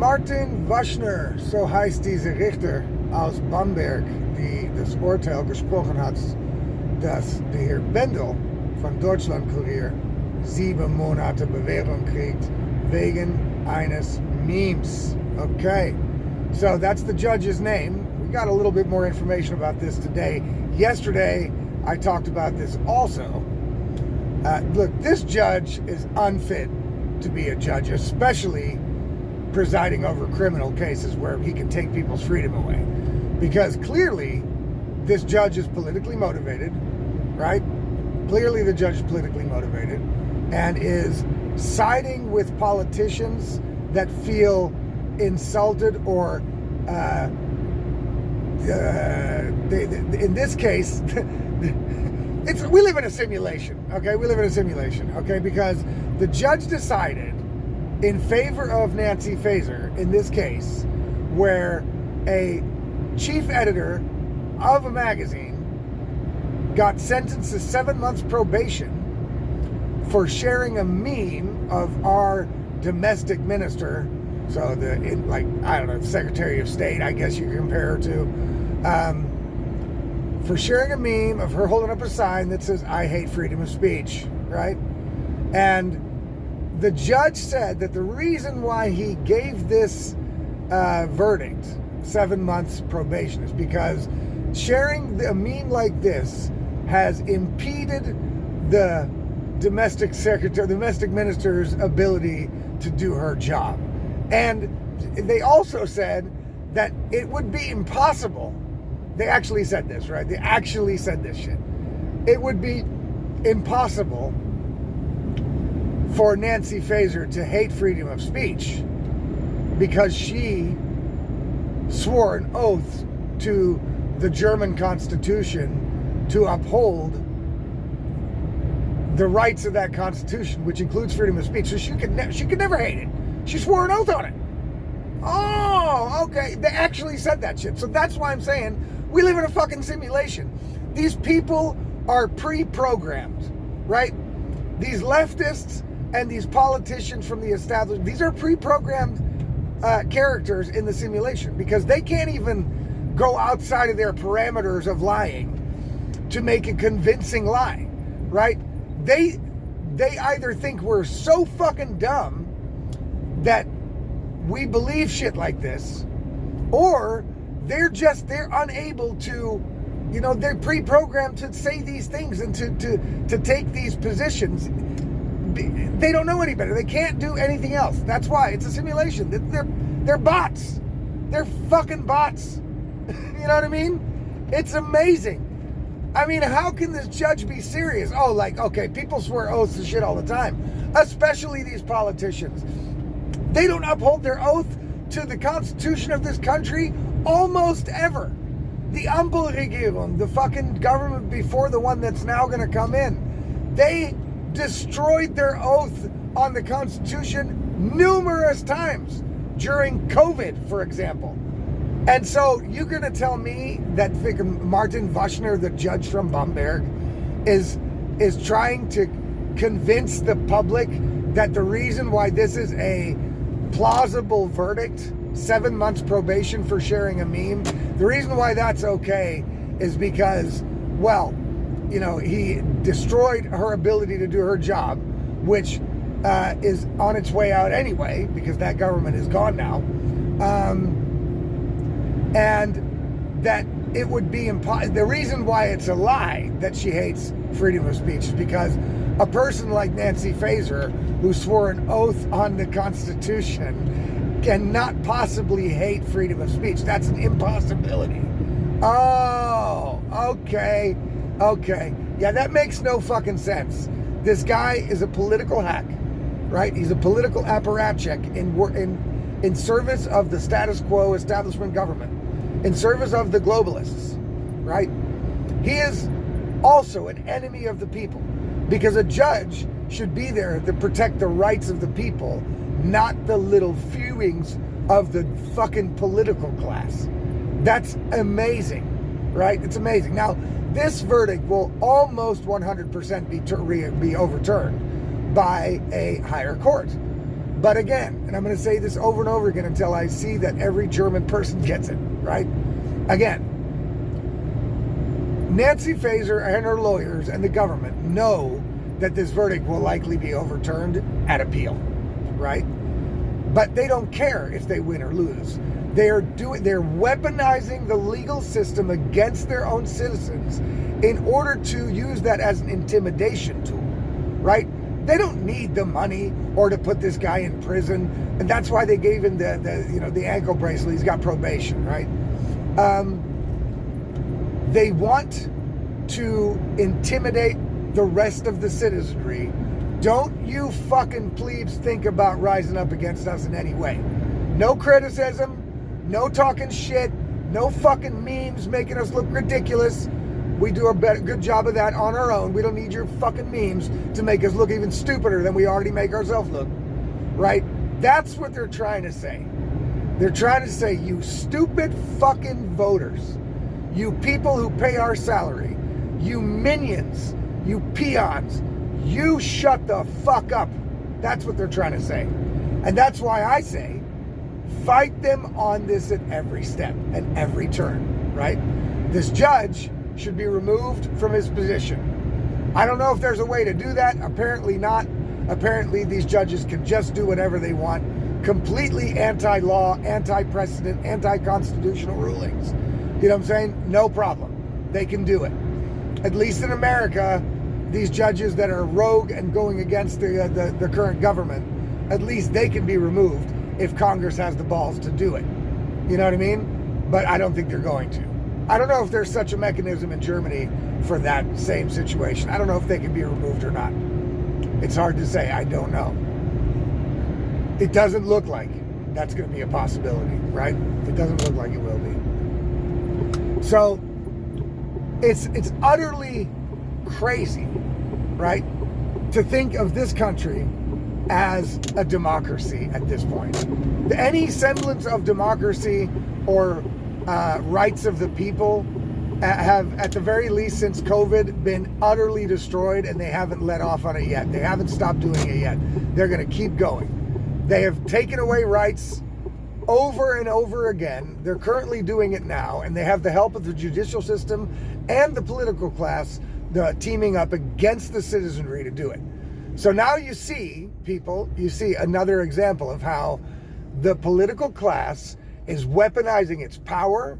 Martin Waschner, so heißt dieser Richter aus Bamberg, die das Urteil gesprochen hat, dass der Herr Bendel von Deutschland-Kurier 7 Monate Bewährung kriegt wegen eines Memes. Okay, so that's the judge's name. We got a little bit more information about this today. Yesterday, I talked about this also. Look, this judge is unfit to be a judge, especially presiding over criminal cases where he can take people's freedom away. Because clearly, this judge is politically motivated, right? Clearly the judge is politically motivated and is siding with politicians that feel insulted or, in this case, we live in a simulation, okay? We live in a simulation, okay? Because the judge decided in favor of Nancy Faeser in this case, where a chief editor of a magazine got sentenced to 7 months probation for sharing a meme of our domestic minister. So the Secretary of State, I guess you can compare her to, for sharing a meme of her holding up a sign that says, "I hate freedom of speech," right? And the judge said that the reason why he gave this verdict, 7 months probation, is because sharing a meme like this has impeded the domestic minister's ability to do her job. And they also said that it would be impossible. They actually said this, right? They actually said this shit. It would be impossible for Nancy Faeser to hate freedom of speech because she swore an oath to the German Constitution to uphold the rights of that Constitution, which includes freedom of speech. So she could never hate it. She swore an oath on it. Oh, okay. They actually said that shit. So that's why I'm saying we live in a fucking simulation. These people are pre-programmed, right? These leftists and these politicians from the establishment, these are pre-programmed characters in the simulation because they can't even go outside of their parameters of lying to make a convincing lie, right? They either think we're so fucking dumb that we believe shit like this, or they're unable to, they're pre-programmed to say these things and to take these positions. They don't know any better. They can't do anything else. That's why it's a simulation. They're bots. They're fucking bots. You know what I mean? It's amazing. I mean, how can this judge be serious? Oh, okay, people swear oaths and shit all the time, especially these politicians. They don't uphold their oath to the Constitution of this country almost ever. The Ampelregierung, the fucking government before the one that's now going to come in, they destroyed their oath on the Constitution numerous times during COVID, for example. And so you're going to tell me that Martin Waschner, the judge from Bamberg, is trying to convince the public that the reason why this is a plausible verdict, 7 months probation for sharing a meme, the reason why that's okay is because, he destroyed her ability to do her job, which is on its way out anyway, because that government is gone now. And that it would be the reason why it's a lie that she hates freedom of speech is because a person like Nancy Faeser, who swore an oath on the Constitution, cannot possibly hate freedom of speech. That's an impossibility. Oh, okay. Yeah, that makes no fucking sense. This guy is a political hack, right? He's a political apparatchik in service of the status quo establishment government, in service of the globalists, right? He is also an enemy of the people because a judge should be there to protect the rights of the people, not the little fewings of the fucking political class. That's amazing, right? It's amazing. Now, this verdict will almost 100% be overturned by a higher court. But again, and I'm going to say this over and over again until I see that every German person gets it, right? Again, Nancy Faeser and her lawyers and the government know that this verdict will likely be overturned at appeal, right? But they don't care if they win or lose. They're weaponizing the legal system against their own citizens in order to use that as an intimidation tool, right? They don't need the money or to put this guy in prison, and that's why they gave him the ankle bracelet. He's got probation, right? They want to intimidate the rest of the citizenry. Don't you fucking plebes think about rising up against us in any way. No criticism, no talking shit, no fucking memes making us look ridiculous. We do a good job of that on our own. We don't need your fucking memes to make us look even stupider than we already make ourselves look, right? That's what they're trying to say. They're trying to say, you stupid fucking voters, you people who pay our salary, you minions, you peons, you shut the fuck up. That's what they're trying to say. And that's why I say, fight them on this at every step and every turn, right? This judge should be removed from his position. I don't know if there's a way to do that. Apparently not. Apparently these judges can just do whatever they want. Completely anti-law, anti-precedent, anti-constitutional rulings. You know what I'm saying? No problem. They can do it. At least in America, these judges that are rogue and going against the current government, at least they can be removed if Congress has the balls to do it. You know what I mean? But I don't think they're going to. I don't know if there's such a mechanism in Germany for that same situation. I don't know if they can be removed or not. It's hard to say. I don't know. It doesn't look like that's going to be a possibility, right? It doesn't look like it will be. So it's utterly crazy, right, to think of this country as a democracy at this point. Any semblance of democracy or rights of the people have, at the very least since COVID, been utterly destroyed, and they haven't let off on it yet. They haven't stopped doing it yet. They're going to keep going. They have taken away rights over and over again. They're currently doing it now, and they have the help of the judicial system and the political class teaming up against the citizenry to do it. So now you see, people, another example of how the political class is weaponizing its power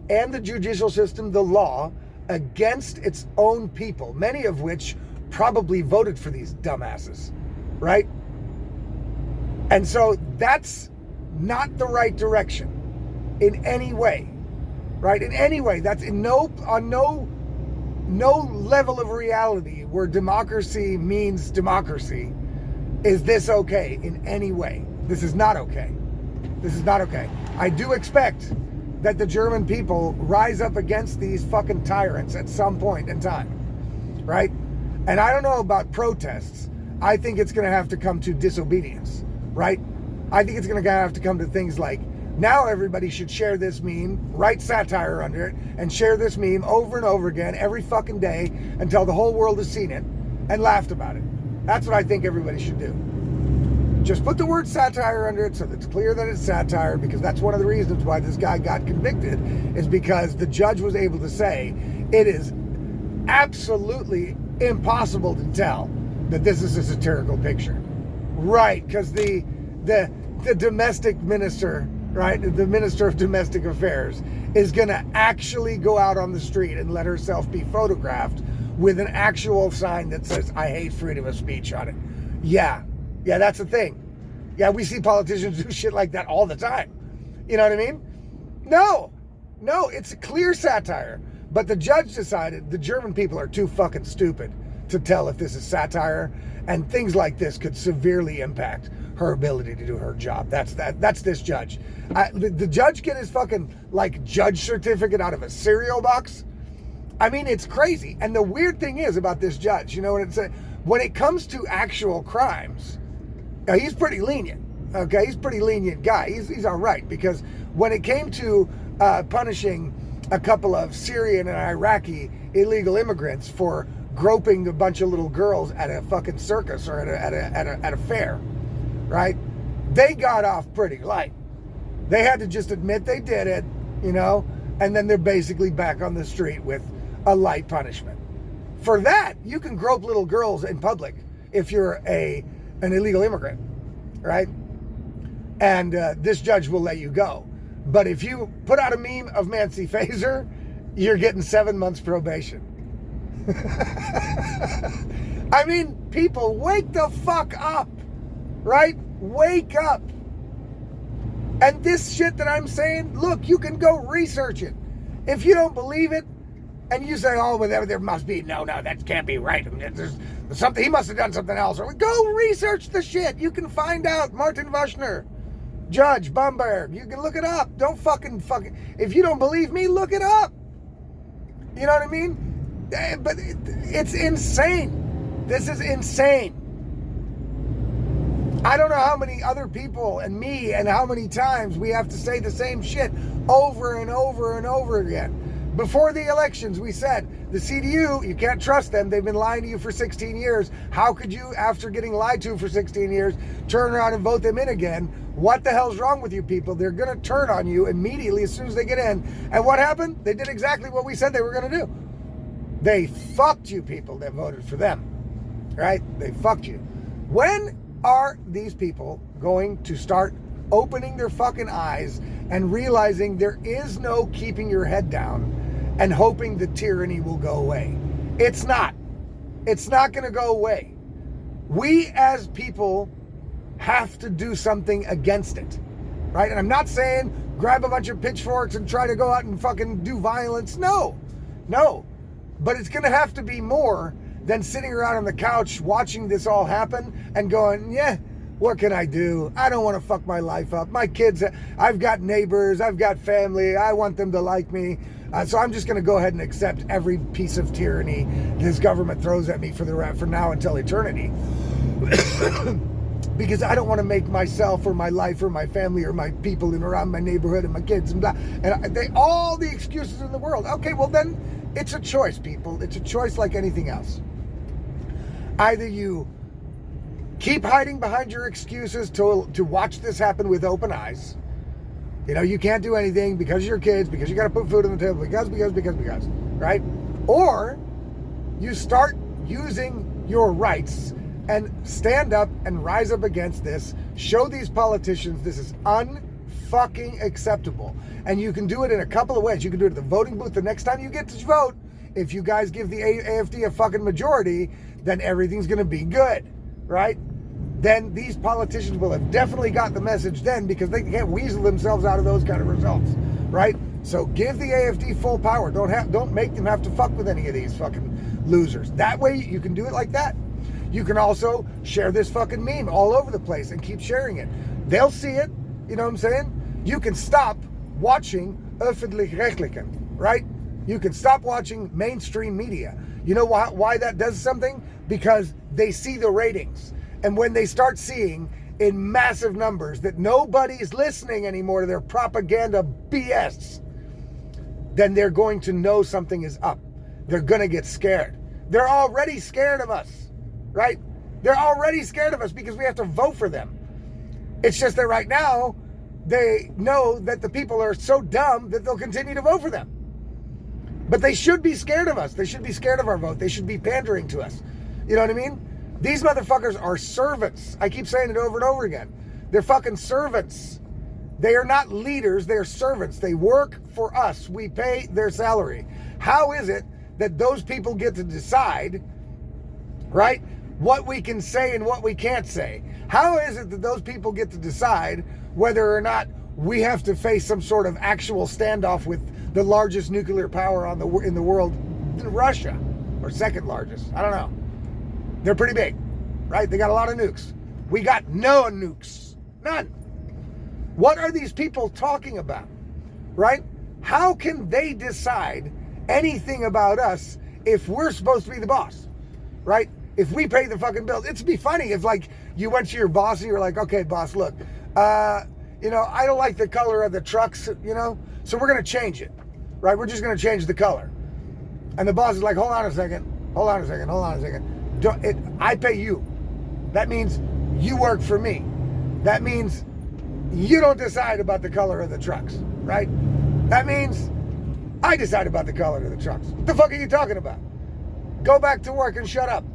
and the judicial system, the law, against its own people, many of which probably voted for these dumbasses, right? And so that's not the right direction in any way, right? In any way, that's on no level of reality where democracy means democracy is this okay in any way. This is not okay. This is not okay. I do expect that the German people rise up against these fucking tyrants at some point in time, right? And I don't know about protests. I think it's going to have to come to disobedience, right? I think it's going to have to come to things like, now everybody should share this meme, write satire under it, and share this meme over and over again every fucking day until the whole world has seen it and laughed about it. That's what I think everybody should do. Just put the word satire under it so that it's clear that it's satire, because that's one of the reasons why this guy got convicted, is because the judge was able to say it is absolutely impossible to tell that this is a satirical picture. Right, because the domestic minister, right, the Minister of Domestic Affairs, is going to actually go out on the street and let herself be photographed with an actual sign that says, I hate freedom of speech on it. Yeah, that's the thing. Yeah, we see politicians do shit like that all the time. You know what I mean? No, it's a clear satire. But the judge decided the German people are too fucking stupid to tell if this is satire, and things like this could severely impact her ability to do her job. That's this judge. The judge get his fucking judge certificate out of a cereal box. I mean, it's crazy. And the weird thing is about this judge, you know what it's when it comes to actual crimes, he's pretty lenient. Okay, he's a pretty lenient guy. He's all right, because when it came to punishing a couple of Syrian and Iraqi illegal immigrants for groping a bunch of little girls at a fucking circus or at a fair, right? they got off pretty light. They had to just admit they did it, and then they're basically back on the street with a light punishment. For that, you can grope little girls in public if you're an illegal immigrant, right? And this judge will let you go. But if you put out a meme of Nancy Faeser, you're getting 7 months probation. I mean, people, wake the fuck up, right? Wake up. And this shit that I'm saying, look, you can go research it. If you don't believe it, and you say, oh, well, there must be, no, that can't be right. I mean, there's something, he must have done something else. Go research the shit. You can find out. Martin Waschner, Judge, Bamberg. You can look it up. Don't fucking, if you don't believe me, look it up. You know what I mean? But it's insane. This is insane. I don't know how many other people and me and how many times we have to say the same shit over and over and over again. Before the elections, we said, the CDU, you can't trust them. They've been lying to you for 16 years. How could you, after getting lied to for 16 years, turn around and vote them in again? What the hell's wrong with you people? They're going to turn on you immediately as soon as they get in. And what happened? They did exactly what we said they were going to do. They fucked you people that voted for them, right? They fucked you. When are these people going to start opening their fucking eyes and realizing there is no keeping your head down and hoping the tyranny will go away? It's not. It's not going to go away. We as people have to do something against it, right? And I'm not saying grab a bunch of pitchforks and try to go out and fucking do violence. No. But it's going to have to be more than sitting around on the couch watching this all happen and going, yeah, what can I do? I don't want to fuck my life up. My kids, I've got neighbors, I've got family, I want them to like me. So I'm just going to go ahead and accept every piece of tyranny this government throws at me for now until eternity. Because I don't want to make myself or my life or my family or my people and around my neighborhood and my kids and blah. And all the excuses in the world. Okay, well then it's a choice, people. It's a choice like anything else. Either you keep hiding behind your excuses to watch this happen with open eyes. You can't do anything because of your kids, because you got to put food on the table, because, right? Or you start using your rights and stand up and rise up against this. Show these politicians this is unfucking acceptable. And you can do it in a couple of ways. You can do it at the voting booth the next time you get to vote. If you guys give the AFD a fucking majority, then everything's going to be good, right? Then these politicians will have definitely got the message then, because they can't weasel themselves out of those kind of results, right? So give the AFD full power. Don't make them have to fuck with any of these fucking losers. That way you can do it like that. You can also share this fucking meme all over the place and keep sharing it. They'll see it, you know what I'm saying? You can stop watching öffentlich-rechtlichen, right? You can stop watching mainstream media. You know why that does something? Because they see the ratings. And when they start seeing in massive numbers that nobody's listening anymore to their propaganda BS, then they're going to know something is up. They're going to get scared. They're already scared of us, right? They're already scared of us because we have to vote for them. It's just that right now, they know that the people are so dumb that they'll continue to vote for them. But they should be scared of us. They should be scared of our vote. They should be pandering to us. You know what I mean? These motherfuckers are servants. I keep saying it over and over again. They're fucking servants. They are not leaders. They're servants. They work for us. We pay their salary. How is it that those people get to decide, right, what we can say and what we can't say? How is it that those people get to decide whether or not we have to face some sort of actual standoff with the largest nuclear power in the world, Russia, or second largest? I don't know. They're pretty big, right? They got a lot of nukes. We got no nukes. None. What are these people talking about, right? How can they decide anything about us if we're supposed to be the boss, right? If we pay the fucking bills. It'd be funny if, like, you went to your boss and you're like, okay, boss, look, I don't like the color of the trucks, so we're going to change it, right? We're just going to change the color. And the boss is like, hold on a second. I pay you. That means you work for me. That means you don't decide about the color of the trucks, right? That means I decide about the color of the trucks. What the fuck are you talking about? Go back to work and shut up.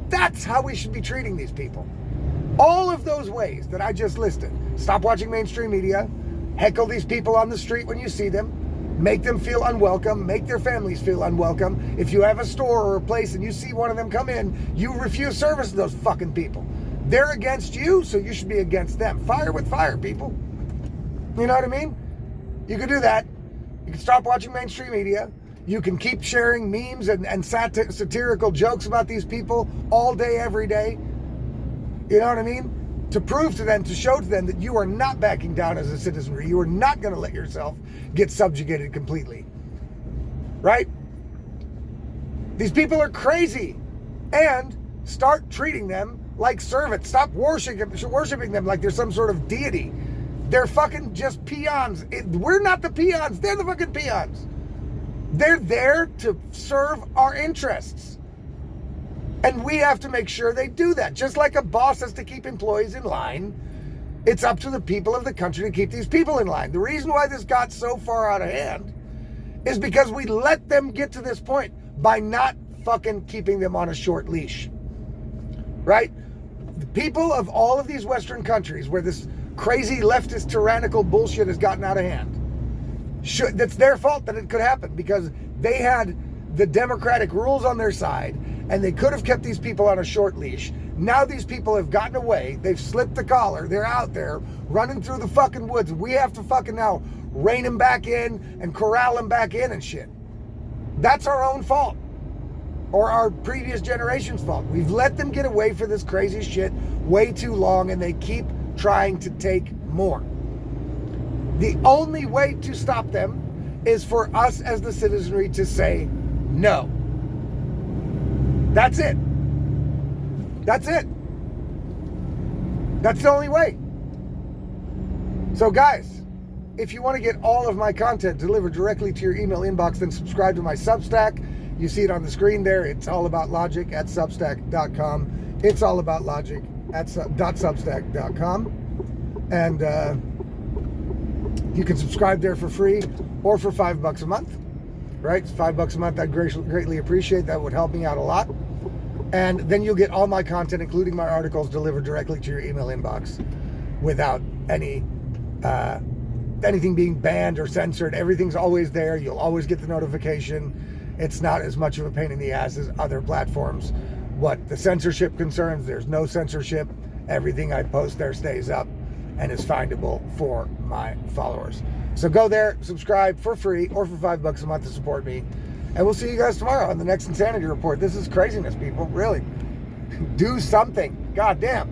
That's how we should be treating these people. All of those ways that I just listed. Stop watching mainstream media. Heckle these people on the street when you see them. Make them feel unwelcome. Make their families feel unwelcome. If you have a store or a place and you see one of them come in, you refuse service to those fucking people. They're against you, so you should be against them. Fire with fire, people. You know what I mean? You can do that. You can stop watching mainstream media. You can keep sharing memes and satirical jokes about these people all day, every day. You know what I mean? To prove to them, to show to them that you are not backing down as a citizenry. You are not going to let yourself get subjugated completely. Right? These people are crazy. And start treating them like servants. Stop worshiping them like they're some sort of deity. They're fucking just peons. We're not the peons. They're the fucking peons. They're there to serve our interests. And we have to make sure they do that. Just like a boss has to keep employees in line, it's up to the people of the country to keep these people in line. The reason why this got so far out of hand is because we let them get to this point by not fucking keeping them on a short leash. Right? The people of all of these Western countries where this crazy leftist tyrannical bullshit has gotten out of hand, that's their fault that it could happen, because they had the democratic rules on their side and they could have kept these people on a short leash. Now these people have gotten away. They've slipped the collar. They're out there running through the fucking woods. We have to fucking now rein them back in and corral them back in and shit. That's our own fault. Or our previous generation's fault. We've let them get away for this crazy shit way too long, and they keep trying to take more. The only way to stop them is for us as the citizenry to say no. That's it. That's it. That's the only way. So guys, if you want to get all of my content delivered directly to your email inbox, then subscribe to my Substack. You see it on the screen there. It's all about logic at substack.com. It's all about logic at .substack.com. And you can subscribe there for free or for $5 a month. Right? It's $5 a month. I'd greatly appreciate. That would help me out a lot. And then you'll get all my content, including my articles, delivered directly to your email inbox without anything being banned or censored. Everything's always there. You'll always get the notification. It's not as much of a pain in the ass as other platforms. What the censorship concerns, there's no censorship. Everything I post there stays up and is findable for my followers. So go there, subscribe for free or for $5 a month to support me. And we'll see you guys tomorrow on the next Insanity Report. This is craziness, people. Really. Do something. God damn.